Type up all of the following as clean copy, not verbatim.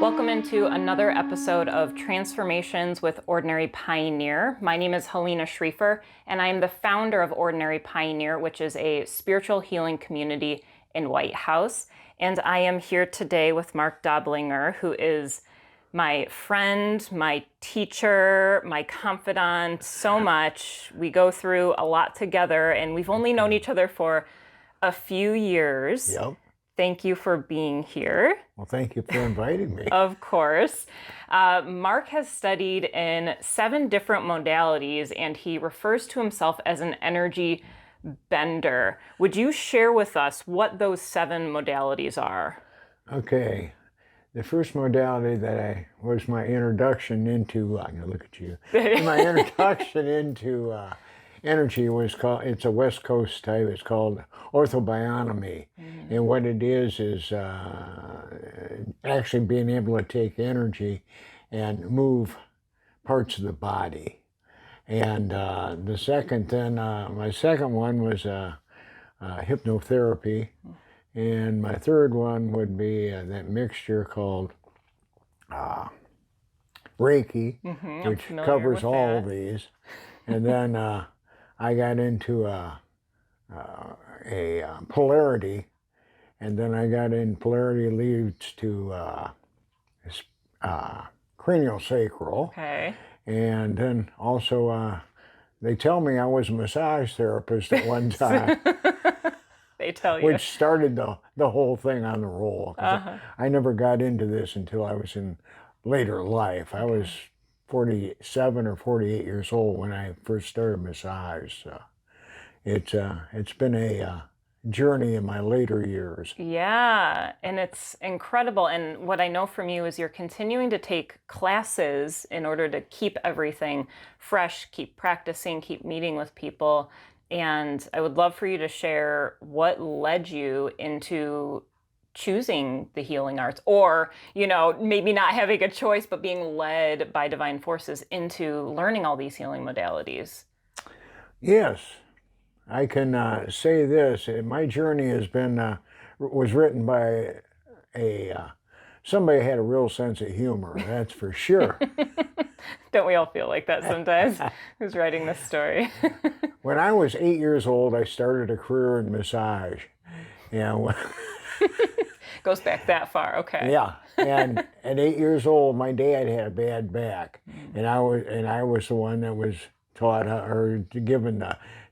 Welcome into another episode of Transformations with Ordinary Pioneer. My name is Halina Schriefer, and I am the founder of Ordinary Pioneer, which is a spiritual healing community in Whitehouse. And I am here today with Mark Doblinger, who is my friend, my teacher, my confidant, so much. We go through a lot together, and we've only known each other for a few years. Yep. Thank you for being here. Well, thank you for inviting me. Of course. Mark has studied in 7 different modalities, and he refers to himself as an energy bender. Would you share with us what those 7 modalities are? Okay. The first modality that was my introduction into, I'm going to look at you. My introduction into energy was called, it's a West Coast type, it's called ortho-bionomy. And what it is actually being able to take energy and move parts of the body. And the second then, my second one was hypnotherapy. And my third one would be that mixture called reiki, which covers all of these. And then I got into a polarity, and then I got in polarity leads to cranial sacral. Okay. And then also they tell me I was a massage therapist at one time. They tell you. Which started the whole thing on the roll. I never got into this until I was in later life. I was 47 or 48 years old when I first started massage. So it's been a journey in my later years. Yeah, and it's incredible. And what I know from you is you're continuing to take classes in order to keep everything fresh, keep practicing, keep meeting with people. And I would love for you to share what led you into choosing the healing arts, or, you know, maybe not having a choice, but being led by divine forces into learning all these healing modalities. Yes, I can say this. My journey has been, was written by somebody who had a real sense of humor, that's for sure. Don't we all feel like that sometimes? Who's writing this story? When I was 8 years old, I started a career in massage. And goes back that far, okay. Yeah, and at 8 years old, my dad had a bad back, and I was the one that was taught or given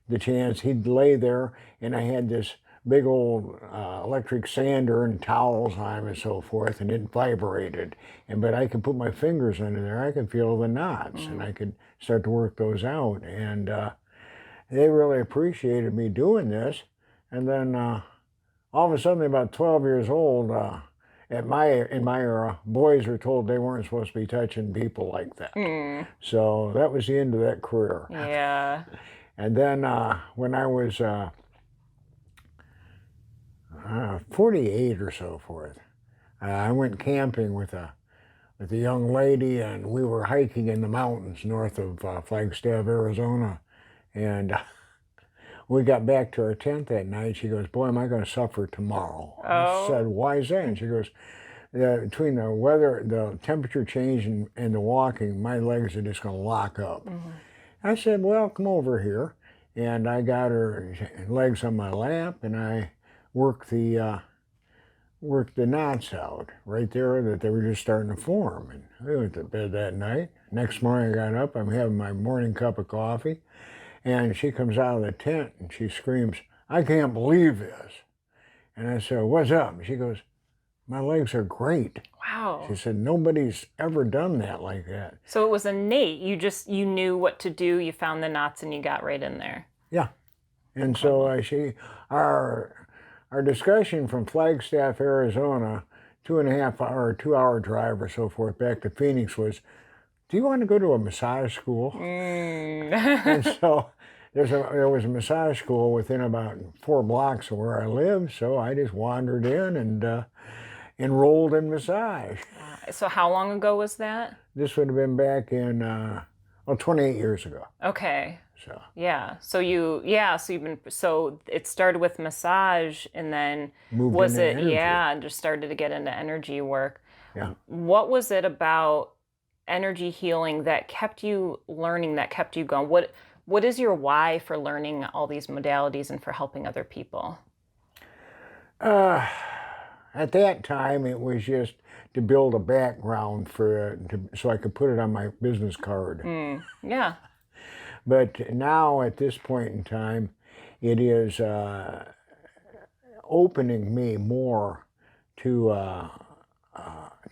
the chance. He'd lay there, and I had this big old electric sander and towels on him and so forth, and it vibrated. But I could put my fingers under there, I could feel the knots, and I could start to work those out. And they really appreciated me doing this. And then all of a sudden, about 12 years old, in my era, boys were told they weren't supposed to be touching people like that. So that was the end of that career. Yeah. And then when I was 48 or so forth, I went camping with a young lady, and we were hiking in the mountains north of Flagstaff, Arizona. And we got back to our tent that night. She goes, "Boy, am I going to suffer tomorrow." I said, "Why is that?" And she goes, "Between the weather, the temperature change, and the walking, my legs are just going to lock up." I said, "Well, come over here." And I got her legs on my lap, and I worked the knots out right there that they were just starting to form. And we went to bed that night. Next morning I got up, I'm having my morning cup of coffee, and she comes out of the tent and she screams, "I can't believe this." And I said, "What's up?" And she goes, "My legs are great." Wow. She said, "Nobody's ever done that like that." So it was innate. You knew what to do, you found the knots, and you got right in there. Yeah. And so our discussion from Flagstaff, Arizona, 2.5 hour drive or so forth back to Phoenix was, "Do you want to go to a massage school?" And so there was a massage school within about 4 blocks of where I lived, so I just wandered in and enrolled in massage. So how long ago was that? This would have been back in 28 years ago. Okay. So yeah. So it started with massage, and then moved was into it energy. and just started to get into energy work. Yeah. What was it about energy healing that kept you learning, that kept you going? What is your why for learning all these modalities and for helping other people? Uh, at that time, it was just to build a background so I could put it on my business card. Yeah. But now, at this point in time, it is opening me more to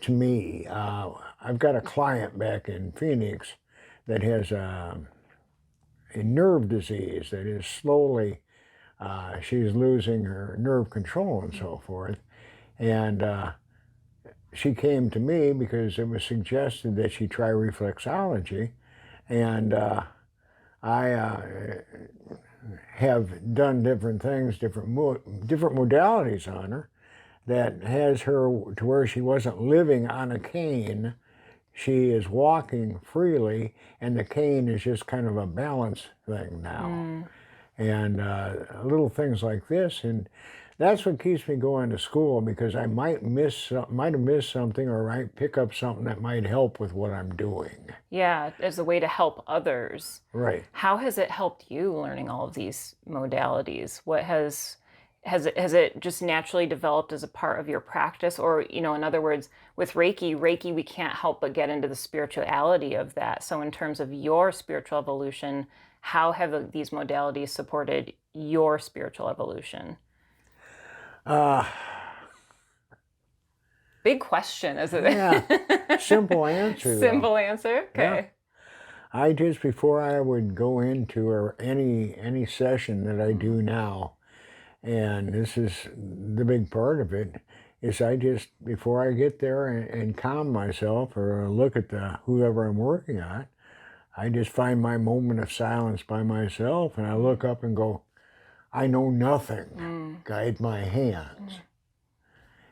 me. I've got a client back in Phoenix that has a nerve disease that is slowly, she's losing her nerve control and so forth. And she came to me because it was suggested that she try reflexology. And I have done different things, different modalities on her that has her to where she wasn't living on a cane. She is walking freely, and the cane is just kind of a balance thing now. And little things like this, and that's what keeps me going to school, because I might have missed something, or might pick up something that might help with what I'm doing. Yeah, as a way to help others. Right. How has it helped you learning all of these modalities? What has it just naturally developed as a part of your practice? Or, in other words, with Reiki, we can't help but get into the spirituality of that. So in terms of your spiritual evolution, how have these modalities supported your spiritual evolution? Uh, Big question, isn't yeah, it? simple answer though. Simple answer. Yeah. Okay. I just, before I would go into any session that I do now, and this is the big part of it, is I just, before I get there and calm myself or look at whoever I'm working on, I just find my moment of silence by myself, and I look up and go, I know nothing. Guide my hands.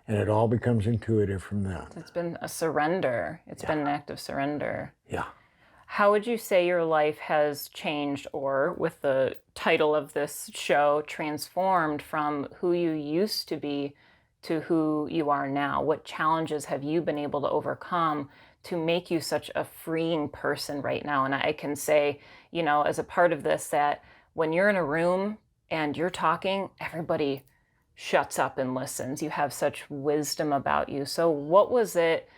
And it all becomes intuitive from then. It's been a surrender. It's been an act of surrender. Yeah. How would you say your life has changed, or with the title of this show, transformed from who you used to be to who you are now? What challenges have you been able to overcome to make you such a freeing person right now? And I can say, as a part of this, that when you're in a room and you're talking, everybody shuts up and listens. You have such wisdom about you. So what was it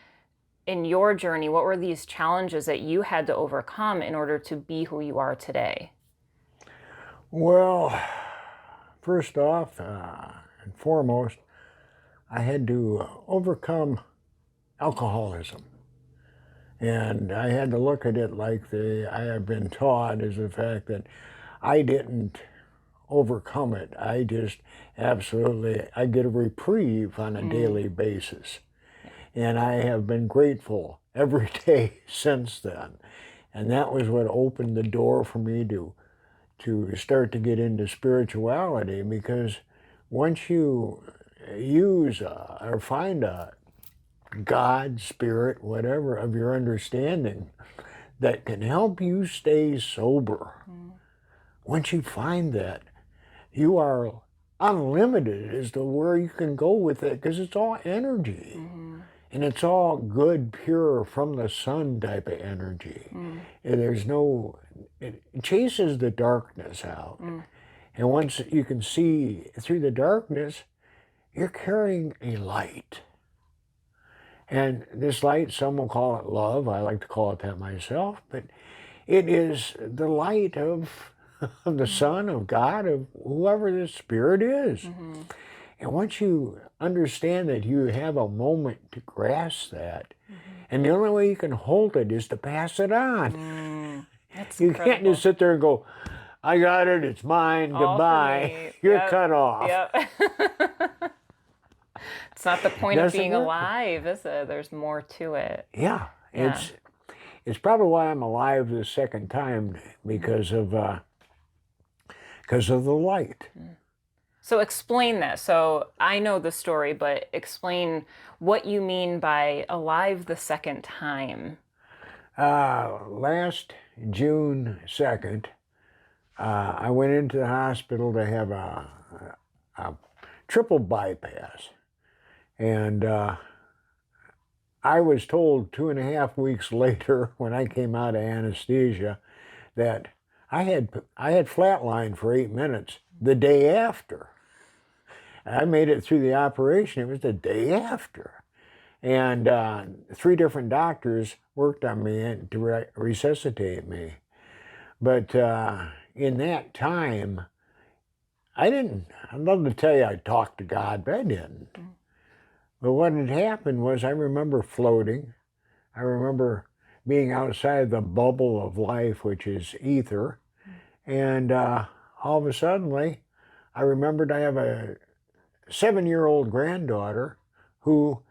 in your journey? What were these challenges that you had to overcome in order to be who you are today? Well, first off and foremost, I had to overcome alcoholism. And I had to look at it like I have been taught, is the fact that I didn't overcome it. I just I get a reprieve on a daily basis. And I have been grateful every day since then. And that was what opened the door for me to start to get into spirituality, because once you use or find a God, spirit, whatever, of your understanding that can help you stay sober, once you find that, you are unlimited as to where you can go with it, because it's all energy. And it's all good, pure, from the sun type of energy. And it chases the darkness out. And once you can see through the darkness, you're carrying a light. And this light, some will call it love. I like to call it that myself. But it is the light of the Son, of God, of whoever the Spirit is. And once you understand that, you have a moment to grasp that. And the only way you can hold it is to pass it on. That's You incredible. can't just sit there and go, I got it, it's mine, All for goodbye. me. You're Yep. cut off. Yep. It's not the point of Doesn't being work. alive, is it? There's more to it. Yeah, Yeah. it's probably why I'm alive the second time, because of the light. So explain that. So I know the story, but explain what you mean by alive the second time. Last June 2nd, I went into the hospital to have a triple bypass. And I was told 2.5 weeks later when I came out of anesthesia that I had flatlined for 8 minutes the day after. I made it through the operation. It was the day after. And 3 different doctors worked on me to resuscitate me. But in that time, I'd love to tell you I talked to God, but I didn't. But what had happened was I remember floating. I remember being outside the bubble of life, which is ether. And all of a sudden, I remembered I have a 7-year-old granddaughter who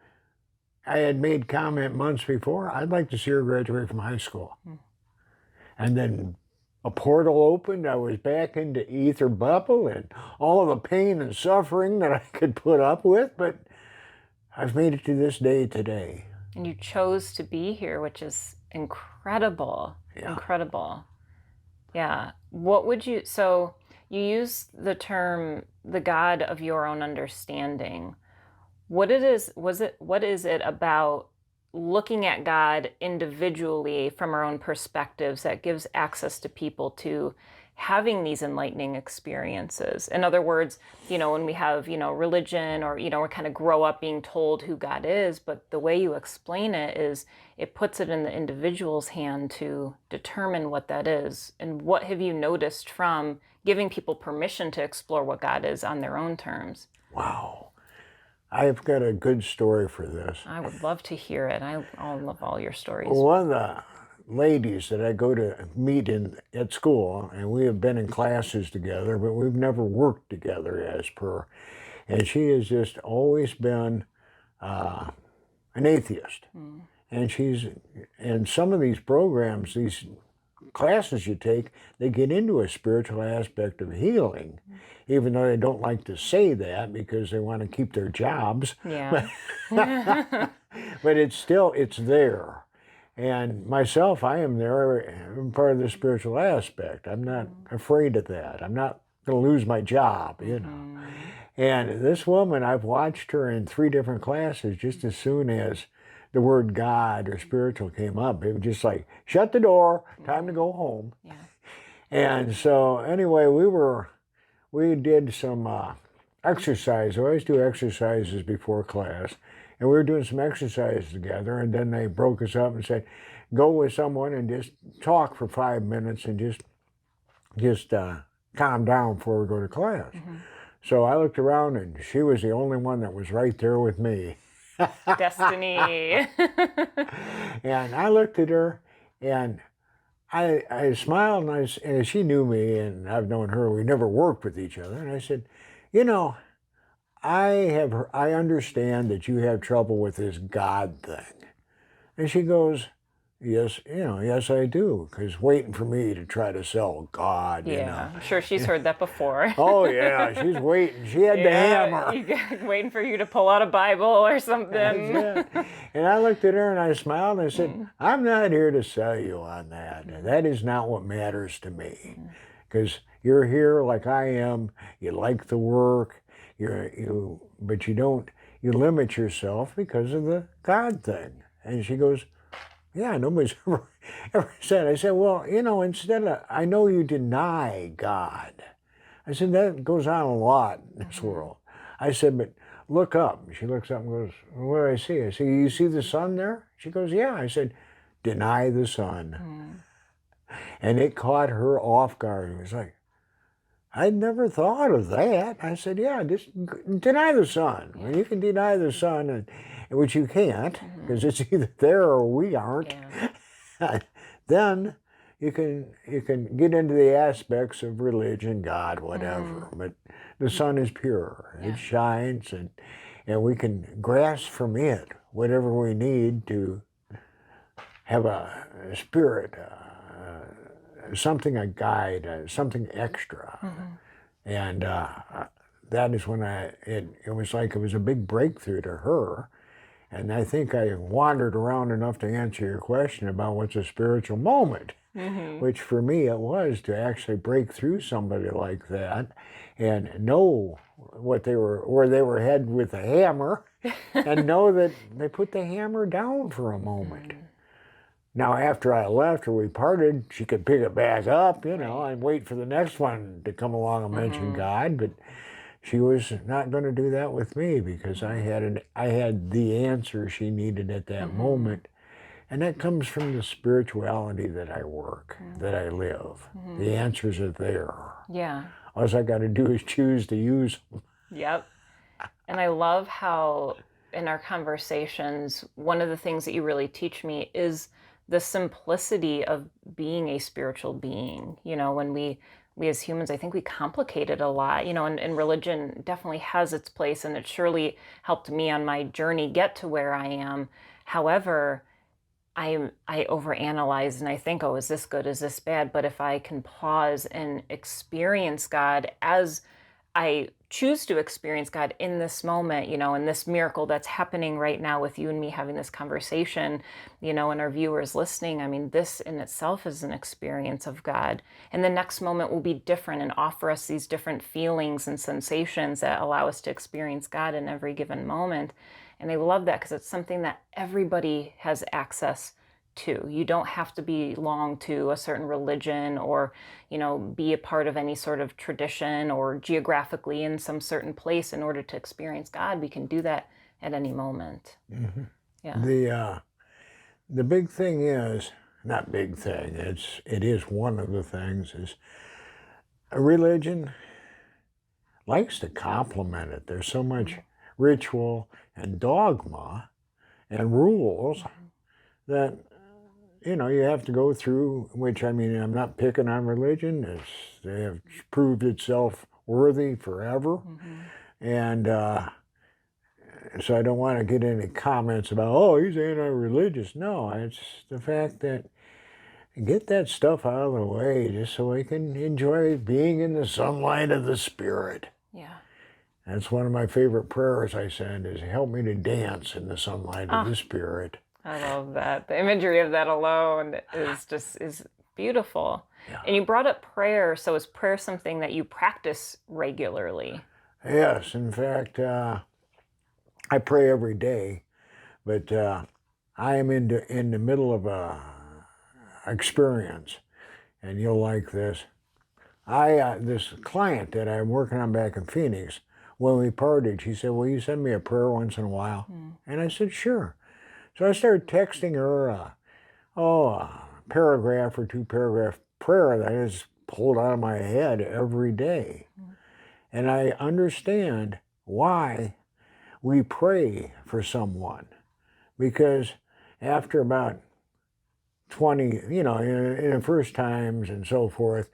I had made comment months before, I'd like to see her graduate from high school. And then a portal opened, I was back into ether bubble and all of the pain and suffering that I could put up with, but I've made it to this day today. And you chose to be here, which is incredible. Yeah. Incredible. Yeah. What would you, so you use the term the God of your own understanding. What is it about looking at God individually from our own perspectives that gives access to people to having these enlightening experiences? In other words, when we have, religion or, we kind of grow up being told who God is, but the way you explain it is it puts it in the individual's hand to determine what that is. And what have you noticed from giving people permission to explore what God is on their own terms? Wow. I've got a good story for this. I would love to hear it. I love all your stories. One of the ladies that I go to meet at school, and we have been in classes together, but we've never worked together as per. And she has just always been an atheist. And some of these programs, these classes you take, they get into a spiritual aspect of healing, even though they don't like to say that because they want to keep their jobs. Yeah. But it's there. And myself, I am there. I'm part of the spiritual aspect. I'm not afraid of that. I'm not going to lose my job, And this woman, I've watched her in 3 different classes just as soon as the word God or spiritual came up. It was just like, shut the door, time to go home. Yeah. And so anyway, we did some exercise. I always do exercises before class. And we were doing some exercises together, and then they broke us up and said, go with someone and just talk for 5 minutes and just calm down before we go to class. So I looked around, and she was the only one that was right there with me. Destiny. And I looked at her, and I smiled, and she knew me, and I've known her. We never worked with each other. And I said, I understand that you have trouble with this God thing. And she goes, yes, yes, I do, because waiting for me to try to sell God, Yeah, I'm sure she's heard that before. Oh, yeah, she's waiting. She had the hammer. Waiting for you to pull out a Bible or something. That's it. And I looked at her and I smiled and I said, I'm not here to sell you on that. That is not what matters to me. Because you're here like I am. You like the work. But you limit yourself because of the God thing. And she goes, yeah, nobody's ever said. I said, well, instead of, I know you deny God. I said, that goes on a lot in this world. I said, but look up. She looks up and goes, what do I see? I said, you see the sun there? She goes, yeah. I said, deny the sun. And it caught her off guard. It was like, I'd never thought of that. I said, yeah, just deny the sun. Yeah. Well, you can deny the sun, which you can't, because it's either there or we aren't. Yeah. Then you can get into the aspects of religion, God, whatever. But the sun is pure. Yeah. It shines, and we can grasp from it whatever we need to have a spirit, something, a guide, something extra. And that is when it was like it was a big breakthrough to her. And I think I wandered around enough to answer your question about what's a spiritual moment, which for me it was to actually break through somebody like that and know what where they were headed with a hammer and know that they put the hammer down for a moment. Now, after I left or we parted, she could pick it back up, you know, and wait for the next one to come along and mention God. But she was not going to do that with me because I had the answer she needed at that moment. And that comes from the spirituality that I work, that I live. The answers are there. Yeah. All I got to do is choose to use them. Yep. And I love how in our conversations, one of the things that you really teach me is the simplicity of being a spiritual being. You know, when we as humans, I think we complicate it a lot, you know, and religion definitely has its place, and it surely helped me on my journey get to where I am. However, I overanalyze and I think, oh, is this good? Is this bad? But if I can pause and experience God as I choose to experience God in this moment, you know, in this miracle that's happening right now with you and me having this conversation, you know, and our viewers listening, I mean, this in itself is an experience of God. And the next moment will be different and offer us these different feelings and sensations that allow us to experience God in every given moment. And I love that because it's something that everybody has access to. You don't have to belong to a certain religion or, you know, be a part of any sort of tradition or geographically in some certain place in order to experience God. We can do that at any moment. Yeah. The big thing is, not big thing, it is one of the things, is a religion likes to complement it. There's so much ritual and dogma and rules that, you know, you have to go through, which, I mean, I'm not picking on religion. They have proved itself worthy forever. And so I don't want to get any comments about, oh, he's anti-religious. No, it's the fact that get that stuff out of the way just so I can enjoy being in the sunlight of the Spirit. Yeah. That's one of my favorite prayers I send, is help me to dance in the sunlight of the Spirit. I love that. The imagery of that alone is beautiful. Yeah. And you brought up prayer. So is prayer something that you practice regularly? Yes, in fact, I pray every day, but I am in the middle of a experience, and you'll like this. This client that I'm working on back in Phoenix, when we parted, she said, will you send me a prayer once in a while? And I said, sure. So I started texting her a paragraph or two paragraph prayer that I just pulled out of my head every day. And I understand why we pray for someone, because after about 20, you know, in the first times and so forth,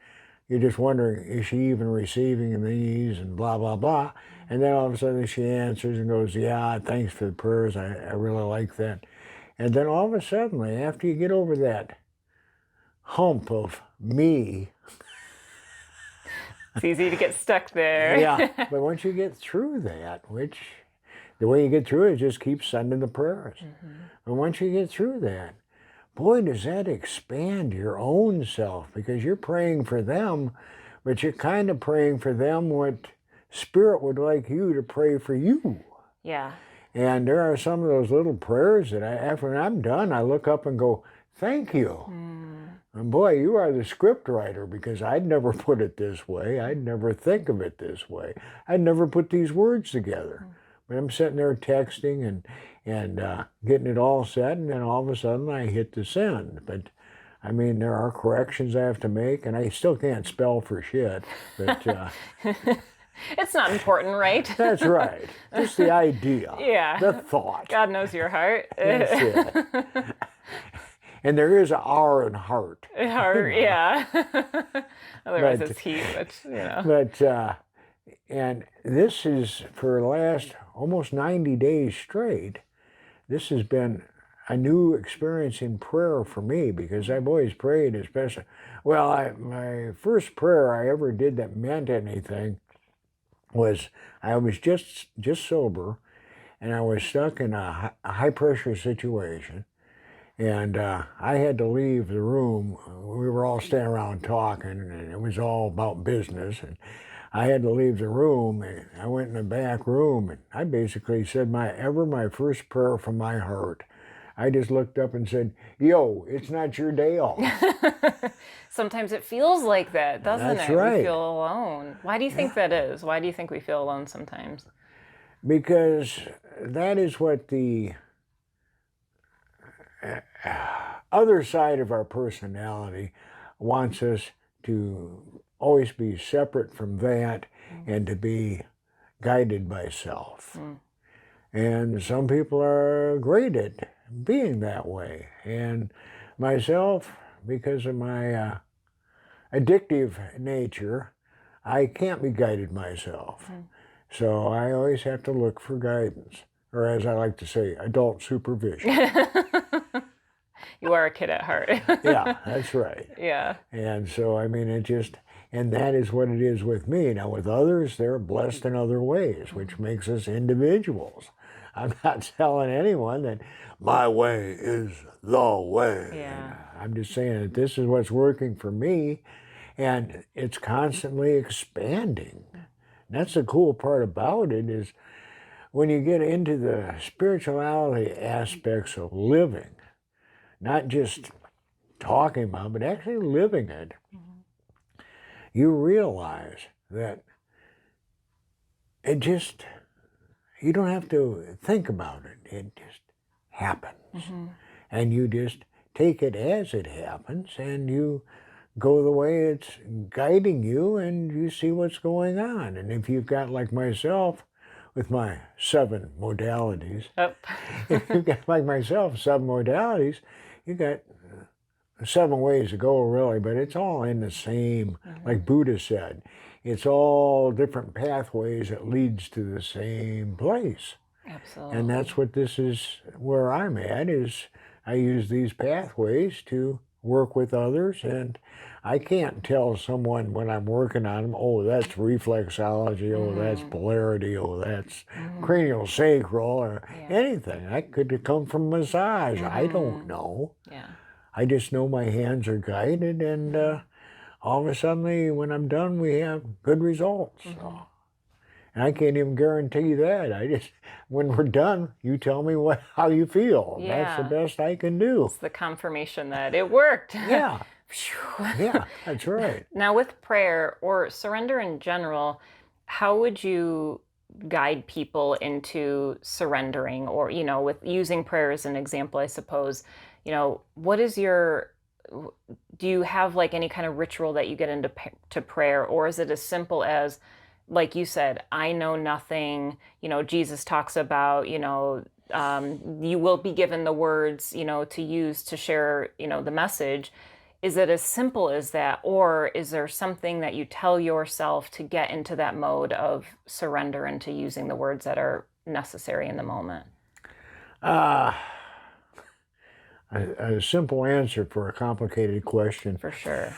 you're just wondering, is she even receiving these and blah, blah, blah. And then all of a sudden she answers and goes, yeah, thanks for the prayers. I really like that. And then all of a sudden, after you get over that hump of me. It's easy to get stuck there. Yeah, but once you get through that, which the way you get through it is just keep sending the prayers. But once you get through that, boy, does that expand your own self, because you're praying for them, but you're kind of praying for them what Spirit would like you to pray for you. Yeah. And there are some of those little prayers that after I'm done, I look up and go, thank you. And boy, you are the script writer, because I'd never put it this way. I'd never think of it this way. I'd never put these words together. But I'm sitting there texting and getting it all set, and then all of a sudden I hit the send. But I mean, there are corrections I have to make, and I still can't spell for shit. But it's not important, right? That's right. Just the idea. Yeah. The thought. God knows your heart. That's it. And there is an R in heart. Heart, yeah. Otherwise it's heat, which, you know. But, and this is, for the last almost 90 days straight, this has been a new experience in prayer for me, because I've always prayed, especially, well, my first prayer I ever did that meant anything was, I was just sober, and I was stuck in a high pressure situation, and I had to leave the room. We were all standing around talking, and it was all about business, and I had to leave the room, and I went in the back room, and I basically said my first prayer from my heart. I just looked up and said, "Yo, it's not your day off." Sometimes it feels like that, doesn't That's it? We right. feel alone. Why do you think that is? Why do you think we feel alone sometimes? Because that is what the other side of our personality wants us to always be separate from that and to be guided by self. And some people are great at being that way. And myself, because of my addictive nature, I can't be guided myself. So I always have to look for guidance, or as I like to say, adult supervision. You are a kid at heart. Yeah, that's right. Yeah. And so, I mean, and that is what it is with me. Now, with others, they're blessed in other ways, which makes us individuals. I'm not telling anyone that my way is the way. Yeah. I'm just saying that this is what's working for me, and it's constantly expanding. That's the cool part about it is when you get into the spirituality aspects of living, not just talking about, but actually living it, you realize that it just, you don't have to think about it. It just happens. And you just take it as it happens, and you go the way it's guiding you, and you see what's going on. And if you've got, like myself, with my 7 modalities, Oh. if you've got, like myself, 7 modalities, you got 7 ways to go, really, but it's all in the same, like Buddha said, it's all different pathways that leads to the same place. Absolutely. And that's what this is, where I'm at, is I use these pathways to work with others, and I can't tell someone when I'm working on them, oh, that's reflexology, oh, that's polarity, oh, that's cranial sacral, or anything. I could have come from massage. I don't know. Yeah. I just know my hands are guided, and all of a sudden, when I'm done, we have good results. So. And I can't even guarantee that. I just, when we're done, you tell me how you feel. Yeah. That's the best I can do. It's the confirmation that it worked. Yeah. Yeah, that's right. Now, with prayer or surrender in general, how would you guide people into surrendering, or, with using prayer as an example, I suppose, what is do you have like any kind of ritual that you get into to prayer, or is it as simple as, like you said, I know nothing, Jesus talks about, you will be given the words, to use to share, the message. Is it as simple as that, or is there something that you tell yourself to get into that mode of surrender and to using the words that are necessary in the moment? A simple answer for a complicated question. For sure.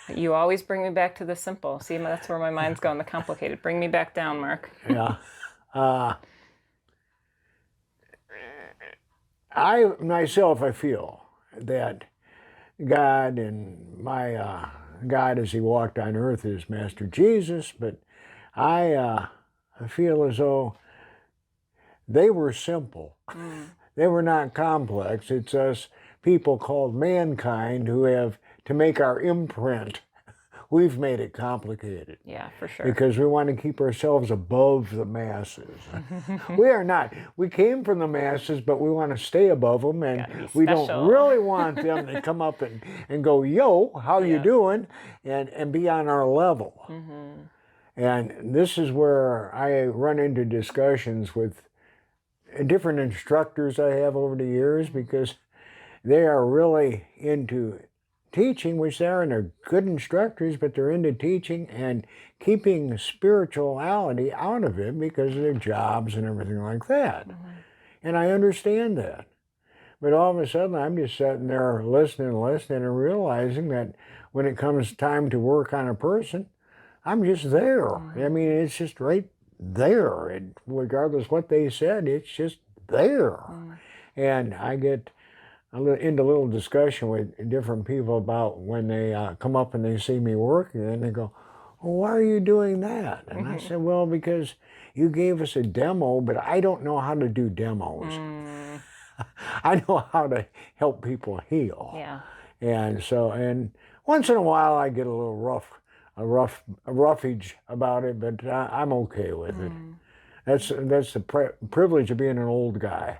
You always bring me back to the simple. See, that's where my mind's going, the complicated. Bring me back down, Mark. Yeah. I feel that God, and my God as he walked on earth, is Master Jesus, but I feel as though they were simple. They were not complex. It's us people called mankind who have to make our imprint. We've made it complicated. Yeah, for sure. Because we want to keep ourselves above the masses. We are not. We came from the masses, but we want to stay above them, and we don't really want them to come up and go, yo, how you doing? And be on our level. And this is where I run into discussions with different instructors I have over the years, because they are really into teaching, which they are, and they're good instructors, but they're into teaching and keeping spirituality out of it because of their jobs and everything like that. And I understand that. But all of a sudden, I'm just sitting there listening and realizing that when it comes time to work on a person, I'm just there. I mean, it's just right there. And regardless what they said, it's just there. And I get into a little discussion with different people about when they come up and they see me working, and they go, well, why are you doing that? And I said, well, because you gave us a demo, but I don't know how to do demos. I know how to help people heal. Yeah. And so, and once in a while I get a little roughage about it, but I'm okay with it. That's the privilege of being an old guy.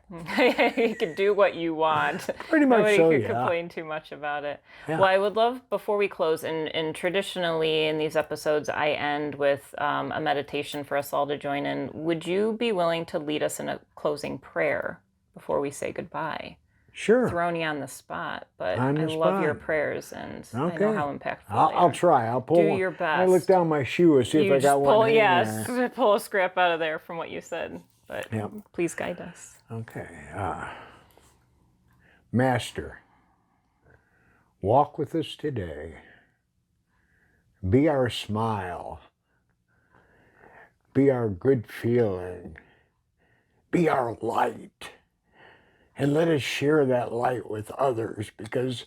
You can do what you want. Pretty much Nobody so, could yeah. complain too much about it. Yeah. Well, I would love, before we close, and traditionally in these episodes, I end with a meditation for us all to join in. Would you be willing to lead us in a closing prayer before we say goodbye? Sure. Throwing you on the spot, but On the I love your spot. prayers, and I Okay. know how impactful they I'll are. try. I'll pull Do one. your best. I look down my shoe and see if You I got just one. pull, hanging yes, there. pull a scrap out of there from what you said. But Yep. please guide us. Okay. Master, walk with us today. Be our smile. Be our good feeling. Be our light. And let us share that light with others, because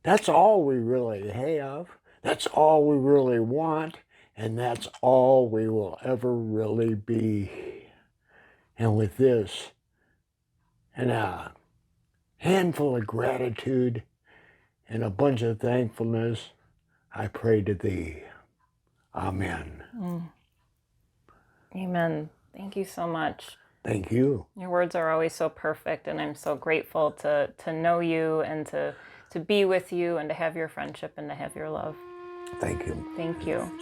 that's all we really have. That's all we really want. And that's all we will ever really be. And with this, and a handful of gratitude and a bunch of thankfulness, I pray to thee. Amen. Amen. Thank you so much. Thank you. Your words are always so perfect, and I'm so grateful to know you and to be with you and to have your friendship and to have your love. Thank you. Thank you.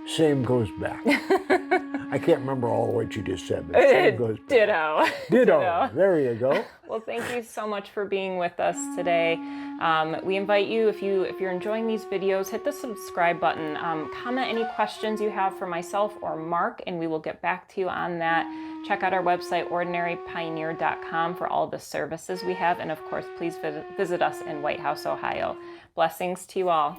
Same goes back. I can't remember all what you just said, but same goes back. Ditto. Ditto. There you go. Well, thank you so much for being with us today. We invite you, if you're enjoying these videos, hit the subscribe button. Comment any questions you have for myself or Mark, and we will get back to you on that. Check out our website, ordinarypioneer.com, for all the services we have. And of course, please visit us in Whitehouse, Ohio. Blessings to you all.